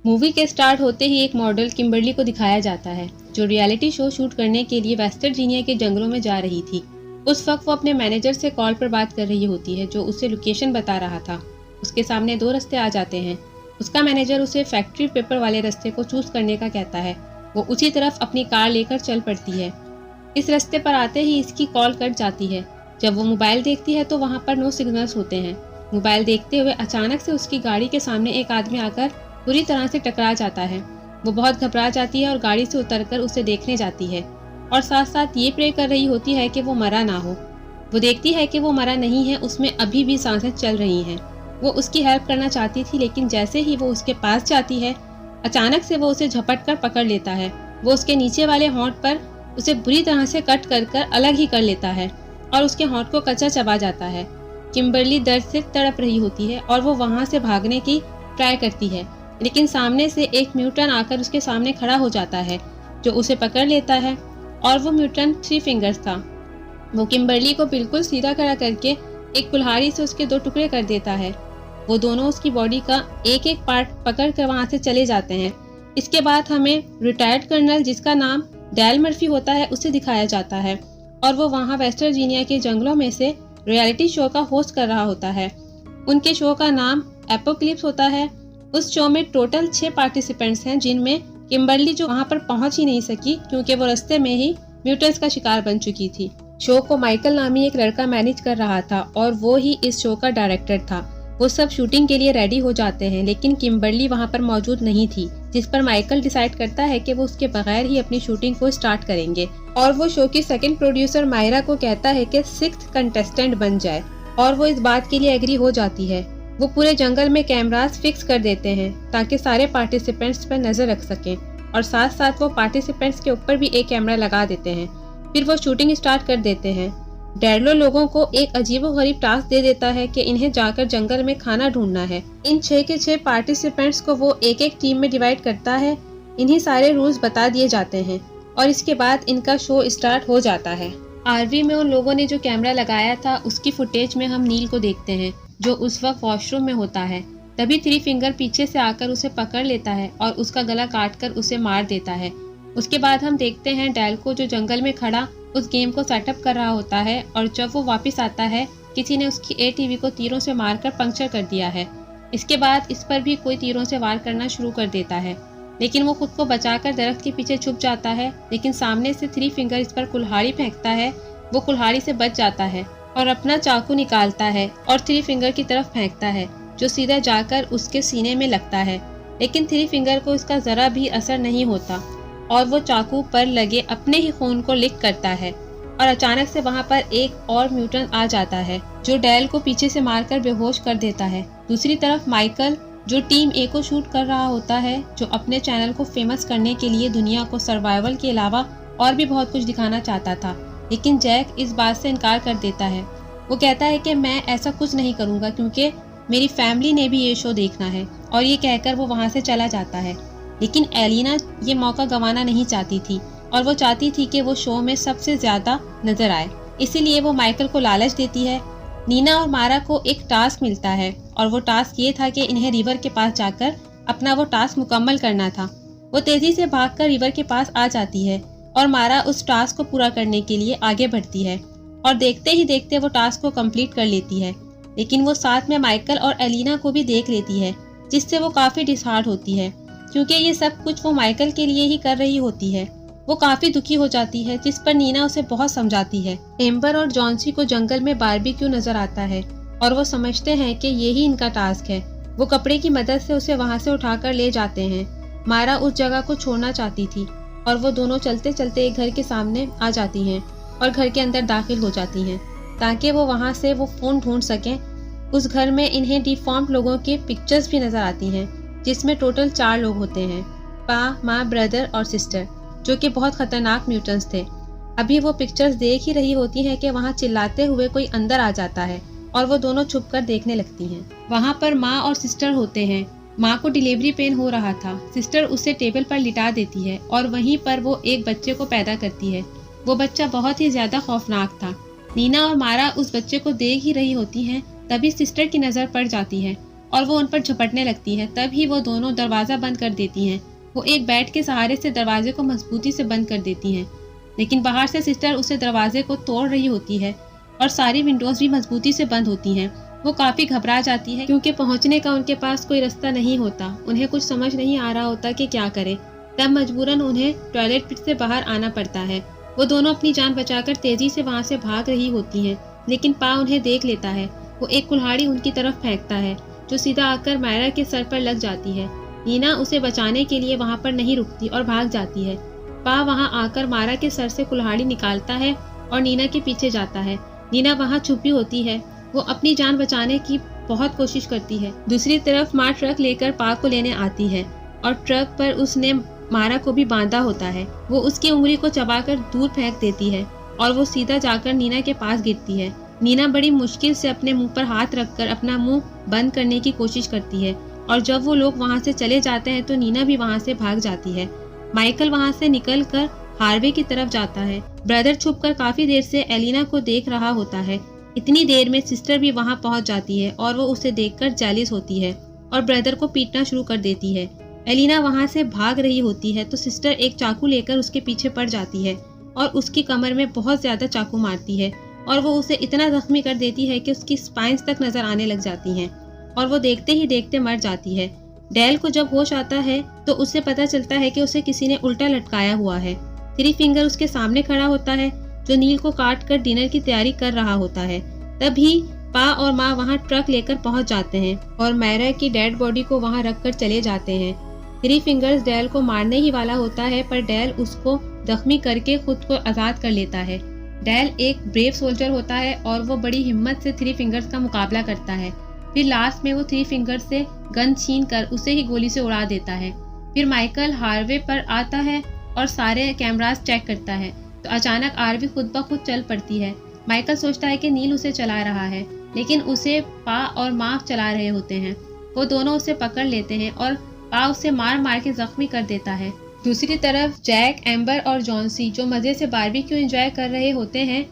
Movie के start होते ही एक मॉडल किम्बरली को दिखाया जाता है जो रियलिटी शो शूट करने के लिए वेस्ट वर्जीनिया के जंगलों में जा रही थी। उस वक्त वो अपने मैनेजर से कॉल पर बात कर रही होती है जो उसे लोकेशन बता रहा था। उसके सामने दो रास्ते आ जाते हैं। उसका मैनेजर उसे फैक्ट्री पेपर वाले रास्ते को चूज करने का कहता है। वो उसी तरफ अपनी कार लेकर चल पड़ती है। इस रास्ते पर आते ही इसकी कॉल कट जाती है। जब वो मोबाइल देखती है तो वहाँ पर नो सिग्नल्स होते हैं। मोबाइल देखते हुए अचानक से उसकी गाड़ी के सामने एक आदमी आकर बुरी तरह से टकरा जाता है। वो बहुत घबरा जाती है और गाड़ी से उतरकर उसे देखने जाती है और साथ साथ ये प्रे कर रही होती है कि वो मरा ना हो। वो देखती है कि वो मरा नहीं है, उसमें अभी भी सांसें चल रही हैं। वो उसकी हेल्प करना चाहती थी लेकिन जैसे ही वो उसके पास जाती है अचानक से वो उसे झपट कर पकड़ लेता है। वो उसके नीचे वाले होंठ पर उसे बुरी तरह से कट कर कर अलग ही कर लेता है और उसके होंठ को कच्चा चबा जाता है। किम्बरली दर्द से तड़प रही होती है और वो वहाँ से भागने की ट्राई करती है लेकिन सामने से एक म्यूटन आकर उसके सामने खड़ा हो जाता है जो उसे पकड़ लेता है और वो म्यूटन 3 फिंगर्स था। वो किम्बरली को बिल्कुल सीधा खड़ा करके एक कुल्हाड़ी से उसके 2 टुकड़े कर देता है। वो दोनों उसकी बॉडी का एक एक पार्ट पकड़ कर वहाँ से चले जाते हैं। इसके बाद हमें रिटायर्ड कर्नल जिसका नाम डेल मर्फी होता है उसे दिखाया जाता है और वो वहाँ वेस्ट वर्जीनिया के जंगलों में से रियलिटी शो का होस्ट कर रहा होता है। उनके शो का नाम एपोक्लिप्स होता है। उस शो में टोटल 6 पार्टिसिपेंट्स हैं जिनमें किम्बरली जो वहाँ पर पहुँच ही नहीं सकी क्योंकि वो रास्ते में ही म्यूटेंट्स का शिकार बन चुकी थी। शो को माइकल नामी एक लड़का मैनेज कर रहा था और वो ही इस शो का डायरेक्टर था। वो सब शूटिंग के लिए रेडी हो जाते हैं लेकिन किम्बरली वहाँ पर मौजूद नहीं थी, जिस पर माइकल डिसाइड करता है कि वो उसके बगैर ही अपनी शूटिंग को स्टार्ट करेंगे और वो शो की सेकंड प्रोड्यूसर मायरा को कहता है कि 6th कंटेस्टेंट बन जाए और वो इस बात के लिए एग्री हो जाती है। वो पूरे जंगल में कैमरास फिक्स कर देते हैं ताकि सारे पार्टिसिपेंट्स पर नजर रख सकें और साथ साथ वो पार्टिसिपेंट्स के ऊपर भी एक कैमरा लगा देते हैं। फिर वो शूटिंग स्टार्ट कर देते हैं। डेरलो लोगों को एक अजीबोगरीब टास्क दे देता है कि इन्हें जाकर जंगल में खाना ढूंढना है। इन 6 के 6 पार्टिसिपेंट्स को वो एक एक टीम में डिवाइड करता है। इन्हीं सारे रूल्स बता दिए जाते हैं और इसके बाद इनका शो स्टार्ट हो जाता है। आरवी में उन लोगों ने जो कैमरा लगाया था उसकी फुटेज में हम नील को देखते हैं जो उस वक्त वॉशरूम में होता है। तभी 3 फिंगर पीछे से आकर उसे पकड़ लेता है और उसका गला काट कर उसे मार देता है। उसके बाद हम देखते हैं डेल को जो जंगल में खड़ा उस गेम को सेटअप कर रहा होता है और जब वो वापस आता है किसी ने उसकी ATV को तीरों से मारकर पंक्चर कर दिया है। इसके बाद इस पर भी कोई तीरों से वार करना शुरू कर देता है लेकिन वो खुद को बचाकर दरख्त के पीछे छुप जाता है लेकिन सामने से 3 फिंगर इस पर कुल्हाड़ी फेंकता है। वो कुल्हाड़ी से बच जाता है और अपना चाकू निकालता है और 3 फिंगर की तरफ फेंकता है जो सीधा जाकर उसके सीने में लगता है लेकिन 3 फिंगर को इसका जरा भी असर नहीं होता और वो चाकू पर लगे अपने ही खून को लिक करता है और अचानक से वहाँ पर एक और म्यूटेंट आ जाता है जो डेल को पीछे से मारकर बेहोश कर देता है। दूसरी तरफ माइकल जो टीम ए को शूट कर रहा होता है जो अपने चैनल को फेमस करने के लिए दुनिया को सर्वाइवल के अलावा और भी बहुत कुछ दिखाना चाहता था लेकिन जैक इस बात से इनकार कर देता है। वो कहता है कि मैं ऐसा कुछ नहीं करूँगा क्योंकि मेरी फैमिली ने भी ये शो देखना है और ये कहकर वो वहाँ से चला जाता है। लेकिन एलिना ये मौका गंवाना नहीं चाहती थी और वो चाहती थी कि वो शो में सबसे ज़्यादा नजर आए, इसीलिए वो माइकल को लालच देती है। नीना और मारा को एक टास्क मिलता है और वो टास्क ये था कि इन्हें रिवर के पास जाकर अपना वो टास्क मुकम्मल करना था। वो तेज़ी से भागकर रिवर के पास आ जाती है और मारा उस टास्क को पूरा करने के लिए आगे बढ़ती है और देखते ही देखते वो टास्क को कंप्लीट कर लेती है। लेकिन वो साथ में माइकल और एलिना को भी देख लेती है जिससे वो काफ़ी डिसहार्ट होती है क्योंकि ये सब कुछ वो माइकल के लिए ही कर रही होती है। वो काफ़ी दुखी हो जाती है जिस पर नीना उसे बहुत समझाती है। एम्बर और जॉन्सी को जंगल में बारबेक्यू नजर आता है और वो समझते हैं कि यही इनका टास्क है। वो कपड़े की मदद से उसे वहाँ से उठाकर ले जाते हैं। मारा उस जगह को छोड़ना चाहती थी और वो दोनों चलते चलते एक घर के सामने आ जाती हैं और घर के अंदर दाखिल हो जाती हैं ताकि वो वहाँ से वो फ़ोन ढूंढ सकें। उस घर में इन्हें डिफॉर्म्ड लोगों की पिक्चर्स भी नज़र आती हैं जिसमें टोटल 4 लोग होते हैं, पा, माँ, ब्रदर और सिस्टर, जो कि बहुत खतरनाक म्यूटेंट्स थे। अभी वो पिक्चर्स देख ही रही होती हैं कि वहाँ चिल्लाते हुए कोई अंदर आ जाता है और वो दोनों छुपकर देखने लगती हैं। वहाँ पर माँ और सिस्टर होते हैं। माँ को डिलीवरी पेन हो रहा था। सिस्टर उसे टेबल पर लिटा देती है और वहीं पर वो एक बच्चे को पैदा करती है। वो बच्चा बहुत ही ज़्यादा खौफनाक था। नीना और मारा उस बच्चे को देख ही रही होती हैं, तभी सिस्टर की नज़र पड़ जाती है और वो उन पर झपटने लगती है। तभी वो दोनों दरवाज़ा बंद कर देती हैं। वो एक बैट के सहारे से दरवाजे को मजबूती से बंद कर देती हैं, लेकिन बाहर से सिस्टर उसे दरवाजे को तोड़ रही होती है और सारी विंडोज़ भी मजबूती से बंद होती हैं। वो काफ़ी घबरा जाती है क्योंकि पहुंचने का उनके पास कोई रास्ता नहीं होता। उन्हें कुछ समझ नहीं आ रहा होता कि क्या करें। तब मजबूरन उन्हें टॉयलेट पिट से बाहर आना पड़ता है। वो दोनों अपनी जान बचाकर तेजी से वहाँ से भाग रही होती हैं, लेकिन पा उन्हें देख लेता है। वो एक कुल्हाड़ी उनकी तरफ फेंकता है जो सीधा आकर मायरा के सर पर लग जाती है। नीना उसे बचाने के लिए वहाँ पर नहीं रुकती और भाग जाती है। पा वहाँ आकर मायरा के सर से कुल्हाड़ी निकालता है और नीना के पीछे जाता है। नीना वहाँ छुपी होती है। वो अपनी जान बचाने की बहुत कोशिश करती है। दूसरी तरफ माँ ट्रक लेकर पा को लेने आती है और ट्रक पर उसने मायरा को भी बांधा होता है। वो उसकी उंगली को चबाकर दूर फेंक देती है और वो सीधा जाकर नीना के पास गिरती है। नीना बड़ी मुश्किल से अपने मुंह पर हाथ रखकर अपना मुंह बंद करने की कोशिश करती है और जब वो लोग वहाँ से चले जाते हैं तो नीना भी वहाँ से भाग जाती है। माइकल वहाँ से निकलकर हार्वे की तरफ जाता है। ब्रदर छुपकर काफी देर से एलिना को देख रहा होता है। इतनी देर में सिस्टर भी वहाँ पहुँच जाती है और वो उसे देखकर जेलिस होती है और ब्रदर को पीटना शुरू कर देती है। एलिना वहाँ से भाग रही होती है तो सिस्टर एक चाकू लेकर उसके पीछे पड़ जाती है और उसकी कमर में बहुत ज्यादा चाकू मारती है और वो उसे इतना जख्मी कर देती है कि उसकी स्पाइंस तक नजर आने लग जाती हैं और वो देखते ही देखते मर जाती है। डेल को जब होश आता है तो उसे पता चलता है कि उसे किसी ने उल्टा लटकाया हुआ है। थ्री फिंगर उसके सामने खड़ा होता है जो नील को काट कर डिनर की तैयारी कर रहा होता है। तभी पा और माँ वहाँ ट्रक लेकर पहुँच जाते हैं और मायरा की डेड बॉडी को वहाँ रख कर चले जाते हैं। थ्री फिंगर्स डेल को मारने ही वाला होता है पर डेल उसको जख्मी करके खुद को आज़ाद कर लेता है। डेल एक ब्रेव सोल्जर होता है और वो बड़ी हिम्मत से थ्री फिंगर्स का मुकाबला करता है। फिर लास्ट में वो थ्री फिंगर्स से गन छीन कर उसे ही गोली से उड़ा देता है। फिर माइकल हार्वे पर आता है और सारे कैमरास चेक करता है तो अचानक आरवी खुद ब खुद चल पड़ती है। माइकल सोचता है कि नील उसे चला रहा है, लेकिन उसे पा और माँ चला रहे होते हैं। वो दोनों उसे पकड़ लेते हैं और पा उसे मार मार के जख्मी कर देता है। दूसरी तरफ जैक, एम्बर और जॉन्सी जो मजे से बारबेक्यू एंजॉय कर रहे होते हैं।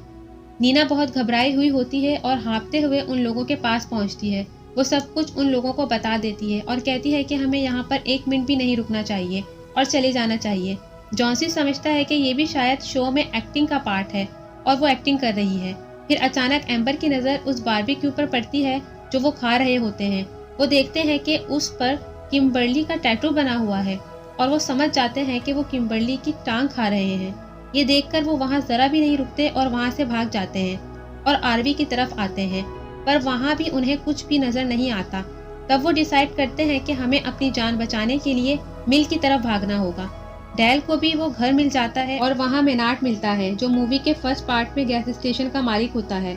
नीना बहुत घबराई हुई होती है और हाँफते हुए उन लोगों के पास पहुंचती है। वो सब कुछ उन लोगों को बता देती है और कहती है कि हमें यहाँ पर 1 मिनट भी नहीं रुकना चाहिए और चले जाना चाहिए। जॉन्सी समझता है कि ये भी शायद शो में एक्टिंग का पार्ट है और वो एक्टिंग कर रही है। फिर अचानक एम्बर की नज़र उस बारबेक्यू पर पड़ती है जो वो खा रहे होते हैं। वो देखते हैं कि उस पर किम्बर्ली का टैटू बना हुआ है और वो समझ जाते हैं कि वो किम्बर्ली की टांग खा रहे हैं। ये देखकर वो वहाँ ज़रा भी नहीं रुकते और वहाँ से भाग जाते हैं और आरवी की तरफ आते हैं, पर वहाँ भी उन्हें कुछ भी नज़र नहीं आता। तब वो डिसाइड करते हैं कि हमें अपनी जान बचाने के लिए मिल की तरफ भागना होगा। डेल को भी वो घर मिल जाता है और वहाँ मेनाट मिलता है जो मूवी के फर्स्ट पार्ट में गैस स्टेशन का मालिक होता है।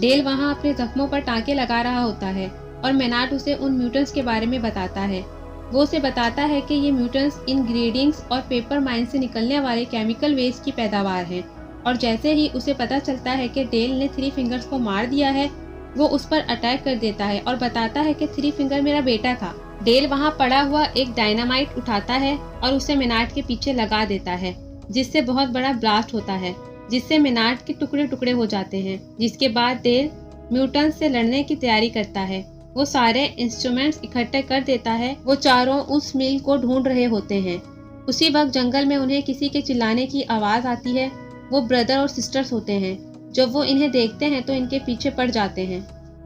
डेल वहाँ अपने जख्मों पर टाँके लगा रहा होता है और मेनाट उसे उन म्यूटेंट्स के बारे में बताता है। वो उसे बताता है कि ये म्यूटेंट्स इंग्रेडिएंट्स और पेपर माइन से निकलने वाले केमिकल वेस्ट की पैदावार हैं और जैसे ही उसे पता चलता है कि डेल ने थ्री फिंगर्स को मार दिया है, वो उस पर अटैक कर देता है और बताता है कि थ्री फिंगर मेरा बेटा था। डेल वहाँ पड़ा हुआ एक डायनामाइट उठाता है और उसे मेनाट के पीछे लगा देता है, जिससे बहुत बड़ा ब्लास्ट होता है, जिससे मेनाट के टुकड़े टुकड़े हो जाते हैं। जिसके बाद डेल म्यूटेंट्स से लड़ने की तैयारी करता है। वो सारे इंस्ट्रूमेंट्स इकट्ठे कर देता है। वो चारों उस मिल को ढूंढ रहे होते हैं। उसी वक्त जंगल में उन्हें किसी के चिल्लाने की आवाज़ आती है। वो ब्रदर और सिस्टर्स होते हैं। जब वो इन्हें देखते हैं तो इनके पीछे पड़ जाते हैं।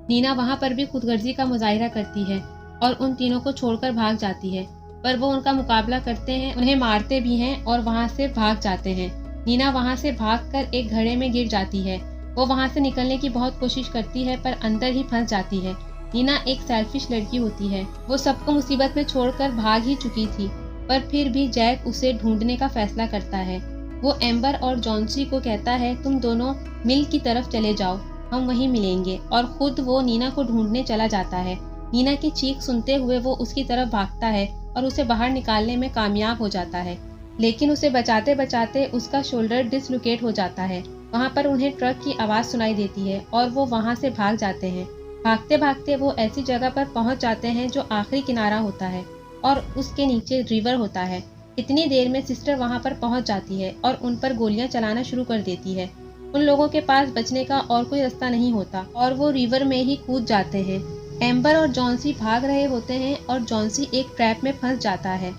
नीना वहाँ पर भी खुदगर्जी का मुजाहिरा करती है और उन तीनों को छोड़कर भाग जाती है, पर वो उनका मुकाबला करते हैं, उन्हें मारते भी हैं और वहाँ से भाग जाते हैं। नीना वहाँ से भागकर एक घड़े में गिर जाती है। वो वहाँ से निकलने की बहुत कोशिश करती है पर अंदर ही फंस जाती है। नीना एक सेल्फिश लड़की होती है। वो सबको मुसीबत में छोड़कर भाग ही चुकी थी, पर फिर भी जैक उसे ढूंढने का फैसला करता है। वो एम्बर और जॉन्सी को कहता है तुम दोनों मिल की तरफ चले जाओ, हम वहीं मिलेंगे, और खुद वो नीना को ढूंढने चला जाता है। नीना की चीख सुनते हुए वो उसकी तरफ भागता है और उसे बाहर निकालने में कामयाब हो जाता है, लेकिन उसे बचाते बचाते उसका शोल्डर डिसलोकेट हो जाता है। वहाँ पर उन्हें ट्रक की आवाज़ सुनाई देती है और वो वहाँ से भाग जाते हैं। भागते भागते वो ऐसी जगह पर पहुँच जाते हैं जो आखिरी किनारा होता है और उसके नीचे रिवर होता है। इतनी देर में सिस्टर वहाँ पर पहुँच जाती है और उन पर गोलियाँ चलाना शुरू कर देती है। उन लोगों के पास बचने का और कोई रास्ता नहीं होता और वो रिवर में ही कूद जाते हैं। एम्बर और जॉन्सी भाग रहे होते हैं और जॉन्सी एक ट्रैप में फंस जाता है।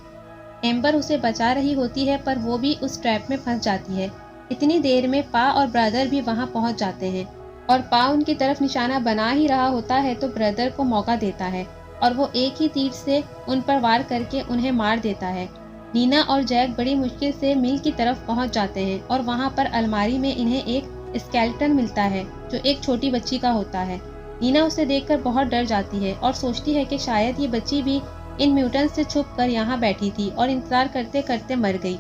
एम्बर उसे बचा रही होती है पर वो भी उस ट्रैप में फंस जाती है। इतनी देर में पा और ब्रदर भी वहां पहुंच जाते हैं और पा उनकी तरफ निशाना बना ही रहा होता है तो ब्रदर को मौका देता है और वो एक ही तीर से उन पर वार करके उन्हें मार देता है। नीना और जैक बड़ी मुश्किल से मिल की तरफ पहुंच जाते हैं और वहां पर अलमारी में इन्हें एक स्केलेटन मिलता है जो एक छोटी बच्ची का होता है। नीना उसे देखकर बहुत डर जाती है और सोचती है कि शायद ये बच्ची भी इन म्यूटेंट्स से छुप कर यहाँ बैठी थी और इंतजार करते करते मर गई।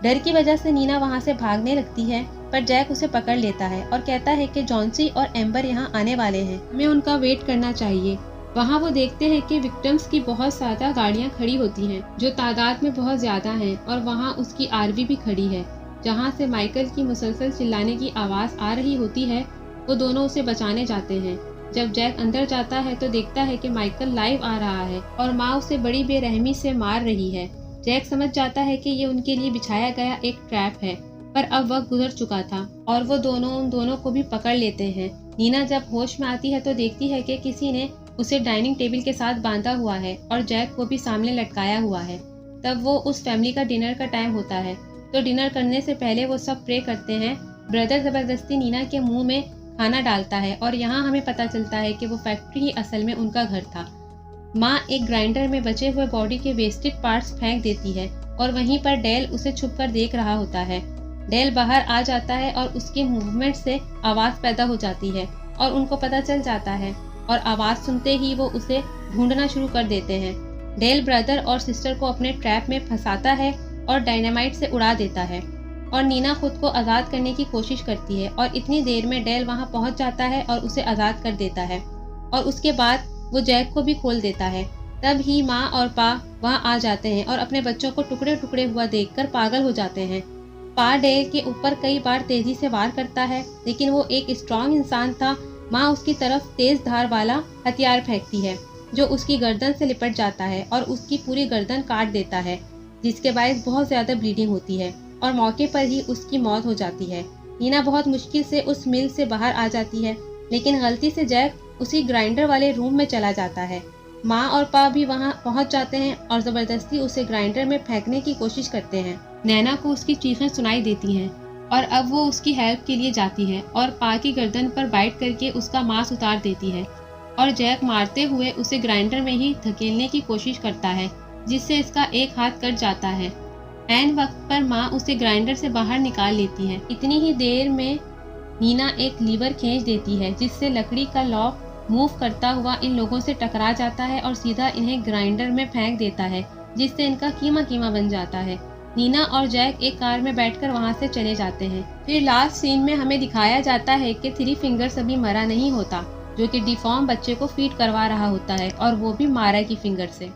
डर की वजह से नीना वहाँ से भागने लगती है पर जैक उसे पकड़ लेता है और कहता है कि जॉन्सी और एम्बर यहाँ आने वाले हैं, हमें उनका वेट करना चाहिए। वहाँ वो देखते हैं कि विक्टिम्स की बहुत ज़्यादा गाड़ियाँ खड़ी होती हैं जो तादाद में बहुत ज़्यादा हैं और वहाँ उसकी आरवी भी खड़ी है जहाँ से माइकल की मुसलसल चिल्लाने की आवाज़ आ रही होती है। वो दोनों उसे बचाने जाते हैं। जब जैक अंदर जाता है तो देखता है कि माइकल लाइव आ रहा है और माँ उसे बड़ी बेरहमी से मार रही है। जैक समझ जाता है कि ये उनके लिए बिछाया गया एक ट्रैप है पर अब वक्त गुजर चुका था और वो दोनों उन दोनों को भी पकड़ लेते हैं। नीना जब होश में आती है तो देखती है कि किसी ने उसे डाइनिंग टेबल के साथ बांधा हुआ है और जैक को भी सामने लटकाया हुआ है। तब वो उस फैमिली का डिनर का टाइम होता है तो डिनर करने से पहले वो सब प्रे करते हैं। ब्रदर जबरदस्ती नीना के मुंह में खाना डालता है और यहाँ हमें पता चलता है कि वो फैक्ट्री ही असल में उनका घर था। माँ एक ग्राइंडर में बचे हुए बॉडी के वेस्टेड पार्ट्स फेंक देती है और वहीं पर डेल उसे छुपकर देख रहा होता है। डेल बाहर आ जाता है और उसके मूवमेंट से आवाज़ पैदा हो जाती है और उनको पता चल जाता है और आवाज़ सुनते ही वो उसे ढूंढना शुरू कर देते हैं। डेल ब्रदर और सिस्टर को अपने ट्रैप में फंसाता है और डायनामाइट से उड़ा देता है और नीना खुद को आज़ाद करने की कोशिश करती है और इतनी देर में डेल वहां पहुंच जाता है और उसे आज़ाद कर देता है और उसके बाद वो जैक को भी खोल देता है। तब ही माँ और पा वहां आ जाते हैं और अपने बच्चों को टुकड़े टुकड़े हुआ देखकर पागल हो जाते हैं। पा डेल के ऊपर कई बार तेजी से वार करता है लेकिन वो एक स्ट्रॉन्ग इंसान था। माँ उसकी तरफ तेज धार वाला हथियार फेंकती है जो उसकी गर्दन से लिपट जाता है और उसकी पूरी गर्दन काट देता है जिसके बायस बहुत ज़्यादा ब्लीडिंग होती है और मौके पर ही उसकी मौत हो जाती है। नीना बहुत मुश्किल से उस मिल से बाहर आ जाती है लेकिन गलती से जैक उसी ग्राइंडर वाले रूम में चला जाता है। माँ और पा भी वहाँ पहुँच जाते हैं और ज़बरदस्ती उसे ग्राइंडर में फेंकने की कोशिश करते हैं। नैना को उसकी चीखें सुनाई देती हैं और अब वो उसकी हेल्प के लिए जाती है और पा की गर्दन पर बाइट करके उसका मांस उतार देती है और जैक मारते हुए उसे ग्राइंडर में ही धकेलने की कोशिश करता है जिससे इसका एक हाथ कट जाता है। ऐन वक्त पर माँ उसे ग्राइंडर से बाहर निकाल लेती है। इतनी ही देर में नीना एक लीवर खींच देती है जिससे लकड़ी का लॉक मूव करता हुआ इन लोगों से टकरा जाता है और सीधा इन्हें ग्राइंडर में फेंक देता है जिससे इनका कीमा कीमा बन जाता है। नीना और जैक एक कार में बैठकर वहां से चले जाते हैं। फिर लास्ट सीन में हमें दिखाया जाता है कि थ्री फिंगर्स अभी मरा नहीं होता जो कि डिफॉर्म बच्चे को फीड करवा रहा होता है और वो भी मारा की फिंगर से।